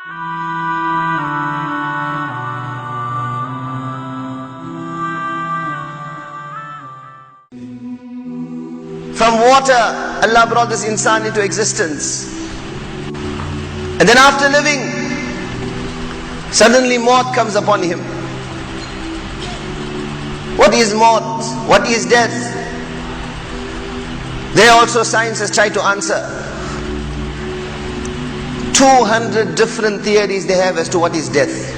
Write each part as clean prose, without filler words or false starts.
From water, Allah brought this insan into existence. And then after living, suddenly maut comes upon him. What is maut? What is death? There also science has tried to answer. 200 different theories they have as to what is death.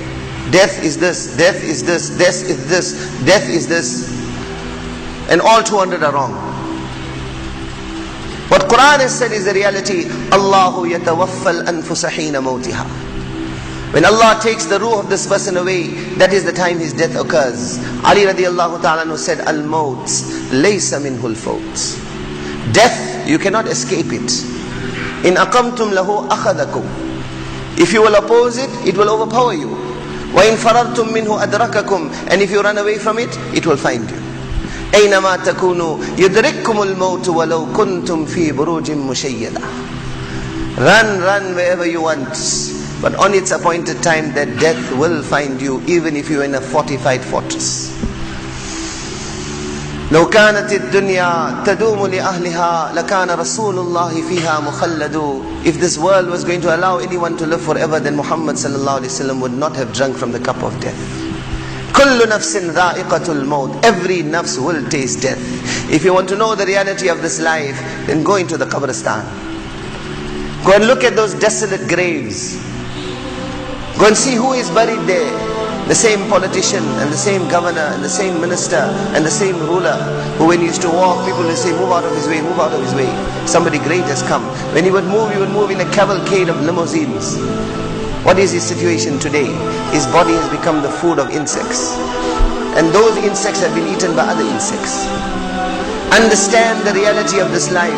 Death is this, death is this, death is this, death is this. And all 200 are wrong. What Quran has said is the reality. Allahu yatawaffal anfusa hina mawtiha. When Allah takes the ruh of this person away, that is the time his death occurs. Ali radiallahu ta'ala said, Al-maut laysa minhu al-fawt. Death, you cannot escape it. In aqamtum lahu akhadakum. If you will oppose it, it will overpower you. Wa in farartum minhu adrakakum. And if you run away from it, it will find you. أينما تكونوا يدرككم الموت ولو كنتم في بروج مشيدة. Run wherever you want, but on its appointed time that death will find you, even if you are in a fortified fortress. لو كانت الدنيا تدوم لأهلها لكان رسول الله فيها مخلد. If this world was going to allow anyone to live forever, then Muhammad sallallahu alaihi wasallam would not have drunk from the cup of death. كل نفس ذائقة الموت. Every nafs will taste death. If you want to know the reality of this life, then go into the qabristan. Go and look at those desolate graves. Go and see who is buried there. The same politician and the same governor and the same minister and the same ruler who, when he used to walk, people would say, move out of his way, move out of his way. Somebody great has come. When he would move in a cavalcade of limousines. What is his situation today? His body has become the food of insects. And those insects have been eaten by other insects. Understand the reality of this life.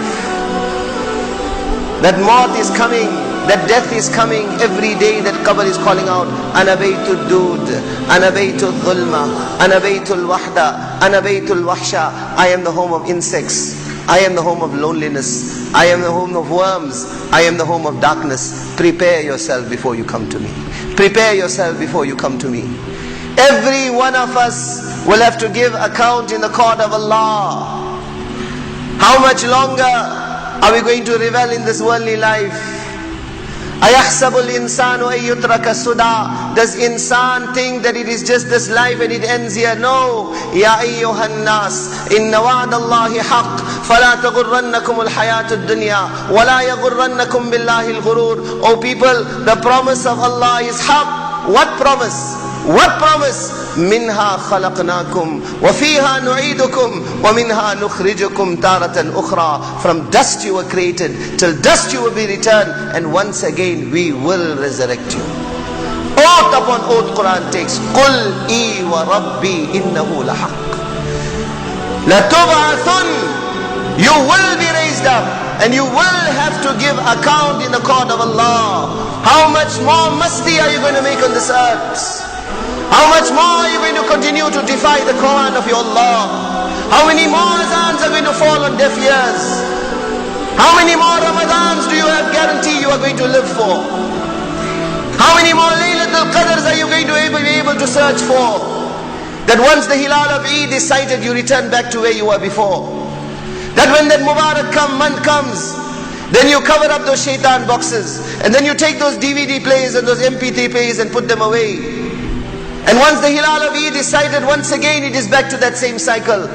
That maut is coming. That death is coming every day. That qabr is calling out, Ana baytul dud, Ana baytul dhulma, Ana baytul wahda, Ana baytul wahsha. I am the home of insects. I am the home of loneliness. I am the home of worms. I am the home of darkness. Prepare yourself before you come to me. Prepare yourself before you come to me. Every one of us will have to give account in the court of Allah. How much longer are we going to revel in this worldly life? أَيَحْسَبُ الْإِنسَانُ أَن يُتْرَكَ سُدًى. Does insan think that it is just this life and it ends here? No. يَا أَيُّهَا النَّاسِ إِنَّ وَعْدَ اللَّهِ حَقٌّ فَلَا تَغُرَّنَّكُمُ الْحَيَاةُ الدُّنْيَا وَلَا يَغُرَّنَّكُمْ بِاللَّهِ الْغُرُورُ. O people, the promise of Allah is haqq. What promise? What promise? منها خلقناكم وفيها نعيدكم ومنها نخرجكم تارة أخرى. From dust you were created, till dust you will be returned, and once again we will resurrect you. Oath upon oath Quran takes. قُلْ إِي وَرَبِّي إِنَّهُ لَحَقٌّ لَتُبْعَثُنَّ. You will be raised up and you will have to give account in the court of Allah. How much more musty are you going to make on this earth? How much more are you going to continue to defy the Quran of your Allah? How many more azans are going to fall on deaf ears? How many more Ramadans do you have guarantee you are going to live for? How many more Laylatul Qadrs are you going to be able to search for? That once the Hilal of Eid is sighted, you return back to where you were before. That when that Mubarak month comes, then you cover up those shaitan boxes, and then you take those DVD players and those MP3 players and put them away. And once the Hilal of Eid is sighted, once again it is back to that same cycle.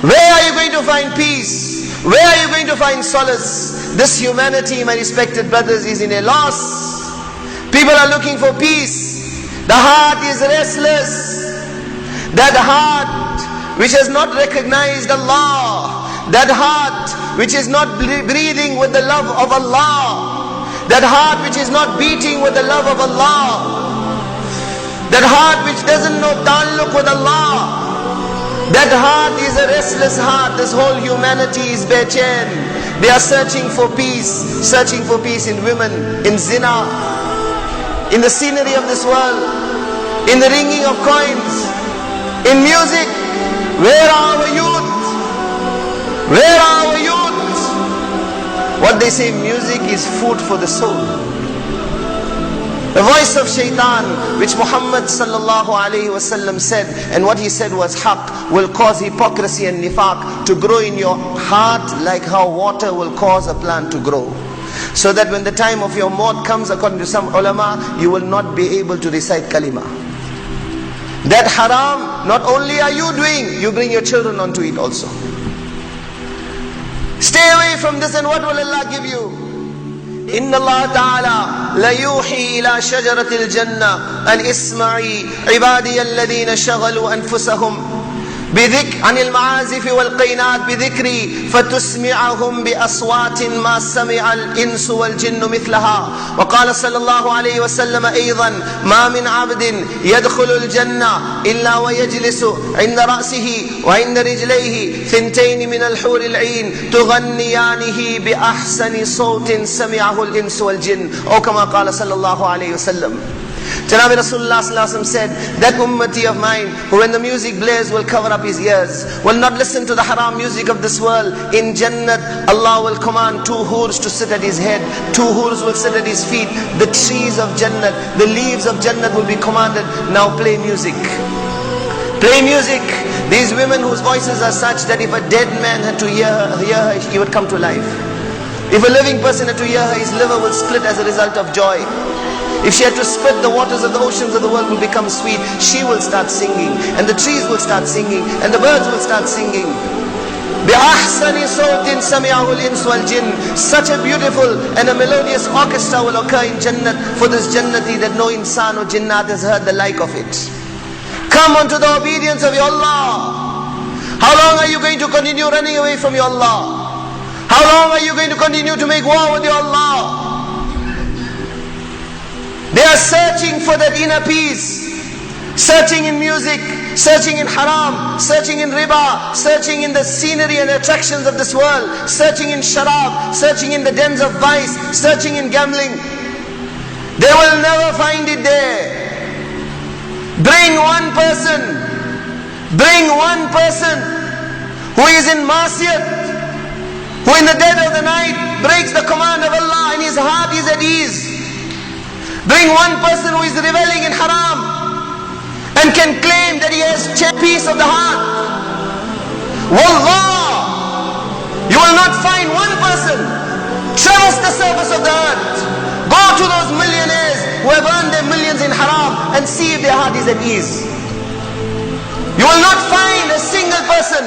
Where are you going to find peace? Where are you going to find solace? This humanity, my respected brothers, is in a loss. People are looking for peace. The heart is restless. That heart which has not recognized Allah. That heart which is not breathing with the love of Allah. That heart which is not beating with the love of Allah. That heart which doesn't know ta'alluq with Allah. That heart is a restless heart. This whole humanity is bechain. They are searching for peace in women, in zina, in the scenery of this world, in the ringing of coins, in music. Where are our youth? Where are our youth? What they say, music is food for the soul. The voice of shaitan, which Muhammad sallallahu alayhi wasallam said, and what he said was haqq, will cause hypocrisy and nifaq to grow in your heart like how water will cause a plant to grow. So that when the time of your maut comes, according to some ulama, you will not be able to recite kalima. That haram, not only are you doing, you bring your children onto it also. Stay away from this, and what will Allah give you? إن الله تعالى ليوحي إلى شجرة الجنة أن اسمعي عبادي الذين شغلوا أنفسهم عن المعازف والقينات بذكري فتسمعهم بأصوات ما سمع الإنس والجن مثلها. وقال صلى الله عليه وسلم أيضا ما من عبد يدخل الجنة إلا ويجلس عند رأسه وعند رجليه ثنتين من الحور العين تغنيانه بأحسن صوت سمعه الإنس والجن أو كما قال صلى الله عليه وسلم. Janabi Rasulullah said, that ummati of mine, who when the music blares will cover up his ears, will not listen to the haram music of this world. In Jannat, Allah will command 2 hurs to sit at his head, 2 hurs will sit at his feet. The trees of Jannat, the leaves of Jannat will be commanded, now play music. Play music. These women whose voices are such that if a dead man had to hear her, he would come to life. If a living person had to hear her, his liver would split as a result of joy. If she had to spit, the waters of the oceans of the world will become sweet. She will start singing, and the trees will start singing, and the birds will start singing. بِأَحْسَنِ صَوْتٍ سَمِعَهُ الْإِنسُ وَالْجِنُّ. Such a beautiful and a melodious orchestra will occur in Jannat for this Jannati that no insan or jinnat has heard the like of it. Come unto the obedience of your Allah. How long are you going to continue running away from your Allah? How long are you going to continue to make war with your Allah? They are searching for that inner peace, searching in music, searching in haram, searching in riba, searching in the scenery and attractions of this world, searching in sharab, searching in the dens of vice, searching in gambling. They will never find it there. Bring one person who is in masiyat, who in the dead of the night breaks the command of Allah and his heart is at ease. Bring one person who is reveling in haram and can claim that he has peace of the heart. Wallah, you will not find one person. Traverse the surface of the earth. Go to those millionaires who have earned their millions in haram and see if their heart is at ease. You will not find a single person.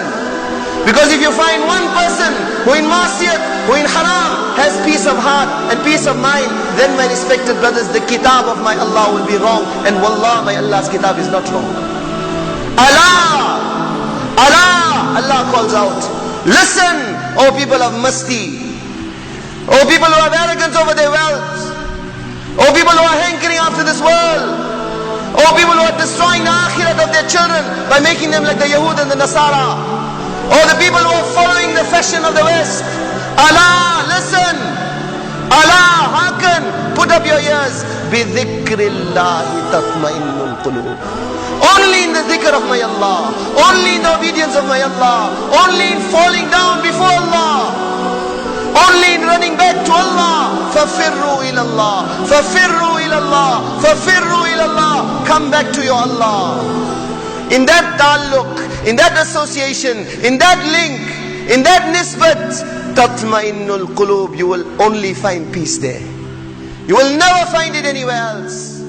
Because if you find one person who in masiyat, who in haram has peace of heart and peace of mind, then my respected brothers, the kitab of my Allah will be wrong. And wallah, my Allah's kitab is not wrong. Allah, Allah calls out, listen, O people of masti, O people who have arrogance over their wealth, O people who are hankering after this world, O people who are destroying the akhirat of their children by making them like the Yahud and the Nasara, or the people who are following the fashion of the West. Allah, listen. Allah, hearken. Put up your ears. بِذِكْرِ اللَّهِ تَطْمَئِنُّ الْقُلُوبِ. Only in the dhikr of my Allah. Only in the obedience of my Allah. Only in falling down before Allah. Only in running back to Allah. فَفِرُّوا إِلَى اللَّهِ فَفِرُّوا إِلَى اللَّهِ فَفِرُّوا إِلَى اللَّهِ. Come back to your Allah. In that ta'alluq, in that association, in that link, in that nisbat, tatma'innul qulub, you will only find peace there. You will never find it anywhere else.